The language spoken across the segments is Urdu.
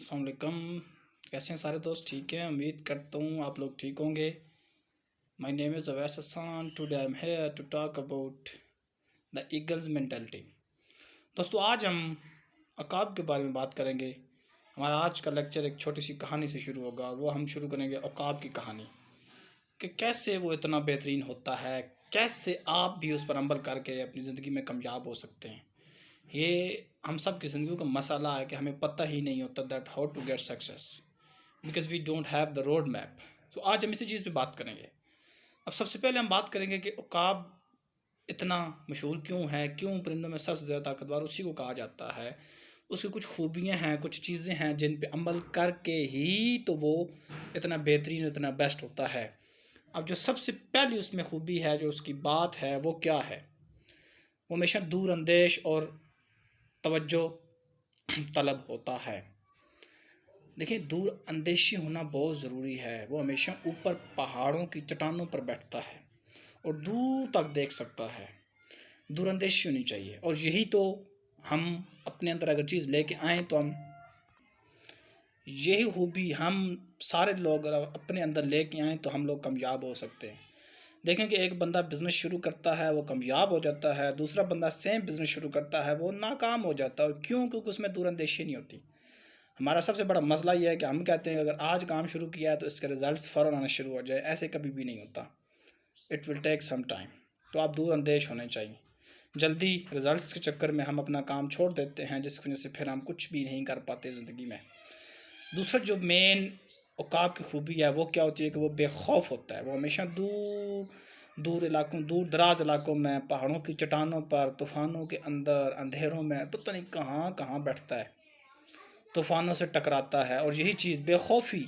السلام علیکم. کیسے ہیں سارے دوست؟ ٹھیک ہیں؟ امید کرتا ہوں آپ لوگ ٹھیک ہوں گے. My name is Awais Hassan. Today I am here to talk about the eagles mentality. دوستو آج ہم عقاب کے بارے میں بات کریں گے. ہمارا آج کا لیکچر ایک چھوٹی سی کہانی سے شروع ہوگا اور وہ ہم شروع کریں گے عقاب کی کہانی کہ کیسے وہ اتنا بہترین ہوتا ہے، کیسے آپ بھی اس پر عمل کر کے اپنی زندگی میں کامیاب ہو سکتے ہیں. یہ ہم سب کی زندگیوں کا مسئلہ ہے کہ ہمیں پتہ ہی نہیں ہوتا that how to get success because we don't have the road map. تو آج ہم اسی چیز پہ بات کریں گے. اب سب سے پہلے ہم بات کریں گے کہ عقاب اتنا مشہور کیوں ہے، کیوں پرندوں میں سب سے زیادہ طاقتور اسی کو کہا جاتا ہے. اس کی کچھ خوبیاں ہیں، کچھ چیزیں ہیں جن پہ عمل کر کے ہی تو وہ اتنا بہترین، اتنا بیسٹ ہوتا ہے. اب جو سب سے پہلی اس میں خوبی ہے، جو اس کی بات ہے، وہ کیا ہے؟ وہ ہمیشہ دور اندیش اور توجہ طلب ہوتا ہے. دیکھیں، دور اندیشی ہونا بہت ضروری ہے. وہ ہمیشہ اوپر پہاڑوں کی چٹانوں پر بیٹھتا ہے اور دور تک دیکھ سکتا ہے. دور اندیشی ہونی چاہیے، اور یہی تو ہم اپنے اندر اگر چیز لے کے آئیں تو یہی خوبی ہم سارے لوگ اگر اپنے اندر لے کے آئیں تو ہم لوگ کامیاب ہو سکتے ہیں. دیکھیں کہ ایک بندہ بزنس شروع کرتا ہے، وہ کامیاب ہو جاتا ہے. دوسرا بندہ سیم بزنس شروع کرتا ہے، وہ ناکام ہو جاتا ہے. اور کیوں؟ کیونکہ اس میں دور اندیشی نہیں ہوتی. ہمارا سب سے بڑا مسئلہ یہ ہے کہ ہم کہتے ہیں کہ اگر آج کام شروع کیا ہے تو اس کے رزلٹس فوراً آنا شروع ہو جائے. ایسے کبھی بھی نہیں ہوتا. It will take some time. تو آپ دور اندیش ہونے چاہیے. جلدی رزلٹس کے چکر میں ہم اپنا کام چھوڑ دیتے ہیں، جس کی وجہ سے پھر ہم کچھ بھی نہیں کر پاتے زندگی میں. دوسرا جو مین عقاب کی خوبی ہے وہ کیا ہوتی ہے کہ وہ بے خوف ہوتا ہے. وہ ہمیشہ دور علاقوں، دور دراز علاقوں میں، پہاڑوں کی چٹانوں پر، طوفانوں کے اندر، اندھیروں میں، پتہ نہیں کہاں کہاں بیٹھتا ہے، طوفانوں سے ٹکراتا ہے. اور یہی چیز بے خوفی،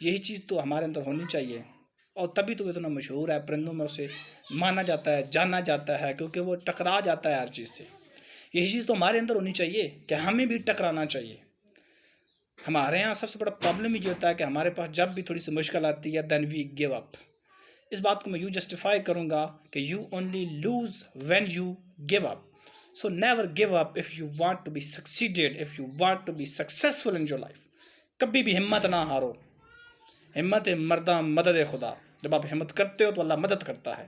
یہی چیز تو ہمارے اندر ہونی چاہیے. اور تبھی تو اتنا مشہور ہے، پرندوں میں اسے مانا جاتا ہے، جانا جاتا ہے، کیونکہ وہ ٹکرا جاتا ہے ہر چیز سے. یہی چیز تو ہمارے اندر ہونی چاہیے کہ ہمیں بھی ٹکرانا چاہیے. ہمارے یہاں سب سے بڑا پرابلم یہ ہوتا ہے کہ ہمارے پاس جب بھی تھوڑی سی مشکل آتی ہے دین وی گیو اپ. اس بات کو میں یوں جسٹیفائی کروں گا کہ you only lose when you give up. So never give up if you want to be succeeded, if you want to be successful in your life. کبھی بھی ہمت نہ ہارو. ہمت مرداں مدد خدا. جب آپ ہمت کرتے ہو تو اللہ مدد کرتا ہے.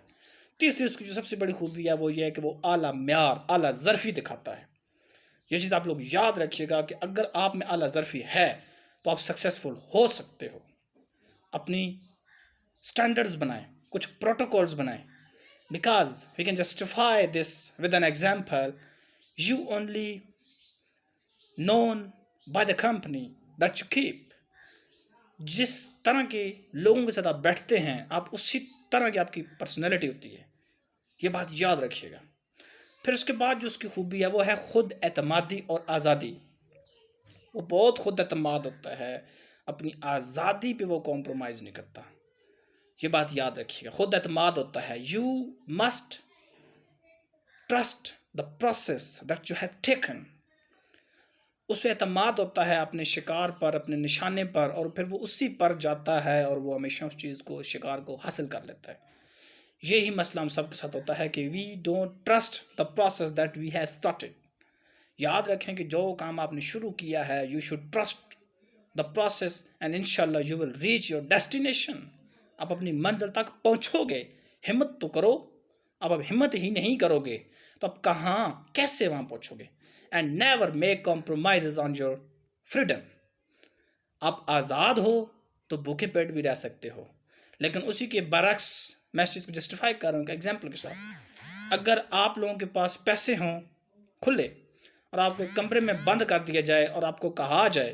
تیسری اس کی جو سب سے بڑی خوبی ہے وہ یہ ہے کہ وہ اعلیٰ معیار، اعلیٰ ظرفی دکھاتا ہے. یہ چیز آپ لوگ یاد رکھیے گا کہ اگر آپ میں اعلیٰ ظرفی ہے تو آپ سکسیزفل ہو سکتے ہو. اپنی سٹینڈرڈز بنائیں، کچھ پروٹوکولز بنائیں. Because we can justify this with an example. You only known by the company that you keep. جس طرح کے لوگوں کے ساتھ آپ بیٹھتے ہیں، آپ اسی طرح کی آپ کی پرسنالٹی ہوتی ہے. یہ بات یاد رکھیے گا. پھر اس کے بعد جو اس کی خوبی ہے وہ ہے خود اعتمادی اور آزادی. وہ بہت خود اعتماد ہوتا ہے، اپنی آزادی پہ وہ کمپرومائز نہیں کرتا. یہ بات یاد رکھیے گا. خود اعتماد ہوتا ہے. You must trust the process that you have taken. اس پہ اعتماد ہوتا ہے اپنے شکار پر، اپنے نشانے پر، اور پھر وہ اسی پر جاتا ہے اور وہ ہمیشہ اس چیز کو، شکار کو حاصل کر لیتا ہے. یہی مسئلہ ہم سب کے ساتھ ہوتا ہے کہ we don't trust the process that we have started. یاد رکھیں کہ جو کام آپ نے شروع کیا ہے، you should trust the process and انشاءاللہ you will reach your destination. آپ اپنی منزل تک پہنچو گے. ہمت تو کرو. اب ہمت ہی نہیں کرو گے تو اب کہاں، کیسے وہاں پہنچو گے؟ And never make compromise on your freedom. آپ آزاد ہو تو بھوکے پیٹ بھی رہ سکتے ہو، لیکن اسی کے برعکس میں اس چیز کو جسٹیفائی کر رہا ہوں کہ ایگزامپل کے ساتھ، اگر آپ لوگوں کے پاس پیسے ہوں کھلے اور آپ کو ایک کمرے میں بند کر دیا جائے اور آپ کو کہا جائے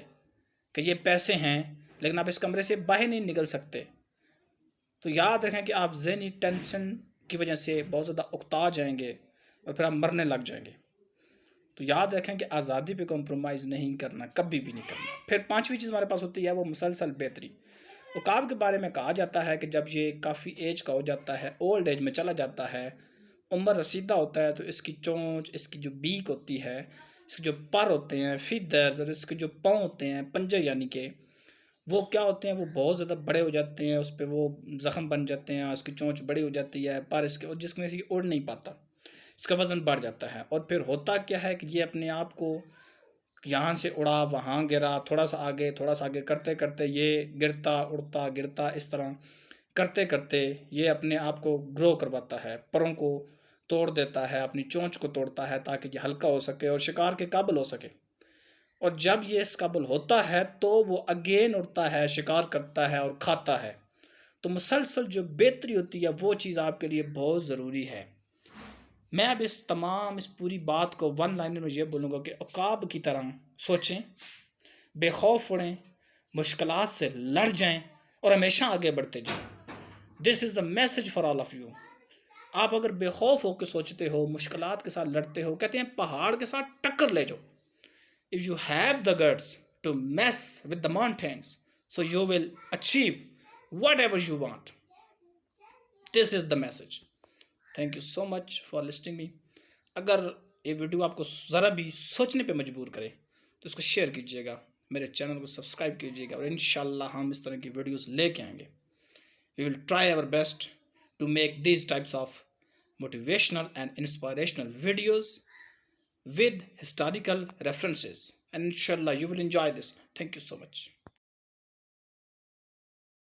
کہ یہ پیسے ہیں لیکن آپ اس کمرے سے باہر نہیں نکل سکتے، تو یاد رکھیں کہ آپ ذہنی ٹینشن کی وجہ سے بہت زیادہ اکتا جائیں گے اور پھر آپ مرنے لگ جائیں گے. تو یاد رکھیں کہ آزادی پہ کمپرومائز نہیں کرنا، کبھی بھی نہیں کرنا. پھر پانچویں چیز ہمارے پاس ہوتی ہے وہ مسلسل بہتری. عقاب کے بارے میں کہا جاتا ہے کہ جب یہ کافی ایج کا ہو جاتا ہے، اولڈ ایج میں چلا جاتا ہے، عمر رسیدہ ہوتا ہے، تو اس کی چونچ، اس کی جو بیک ہوتی ہے، اس کے جو پر ہوتے ہیں، فیدرز، اور اس کے جو پاؤں ہوتے ہیں، پنجے یعنی کہ وہ کیا ہوتے ہیں، وہ بہت زیادہ بڑے ہو جاتے ہیں. اس پہ وہ زخم بن جاتے ہیں. اس کی چونچ بڑی ہو جاتی ہے، پر اس کے، جس کی وجہ سے یہ اڑ نہیں پاتا. اس کا وزن بڑھ جاتا ہے. اور پھر ہوتا کیا ہے کہ یہ اپنے آپ کو یہاں سے اڑا وہاں گرا، تھوڑا سا آگے کرتے کرتے یہ گرتا گرتا اس طرح کرتے کرتے یہ اپنے آپ کو گرو کرواتا ہے، پروں کو توڑ دیتا ہے، اپنی چونچ کو توڑتا ہے تاکہ یہ ہلکا ہو سکے اور شکار کے قابل ہو سکے۔ اور جب یہ اس قابل ہوتا ہے تو وہ اگین اڑتا ہے، شکار کرتا ہے اور کھاتا ہے۔ تو مسلسل جو بہتری ہوتی ہے وہ چیز آپ کے لیے بہت ضروری ہے۔ میں اب اس پوری بات کو ون لائنر میں یہ بولوں گا کہ عقاب کی طرح سوچیں، بے خوف اڑیں، مشکلات سے لڑ جائیں اور ہمیشہ آگے بڑھتے جائیں۔ This is the message for all of you. آپ اگر بے خوف ہو کے سوچتے ہو، مشکلات کے ساتھ لڑتے ہو، کہتے ہیں پہاڑ کے ساتھ ٹکر لے جاؤ۔ If you have the guts to mess with the mountains, so you will achieve whatever you want. This is the message. Thank you so much for listening me. اگر یہ ویڈیو آپ کو ذرا بھی سوچنے پہ مجبور کرے تو اس کو شیئر کیجیے گا، میرے چینل کو سبسکرائب کیجیے گا، اور انشاءاللہ ہم اس طرح کی ویڈیوز لے کے آئیں گے۔ We will try our best to make these types of motivational and inspirational videos with historical references, and inshallah you will enjoy this. Thank you so much.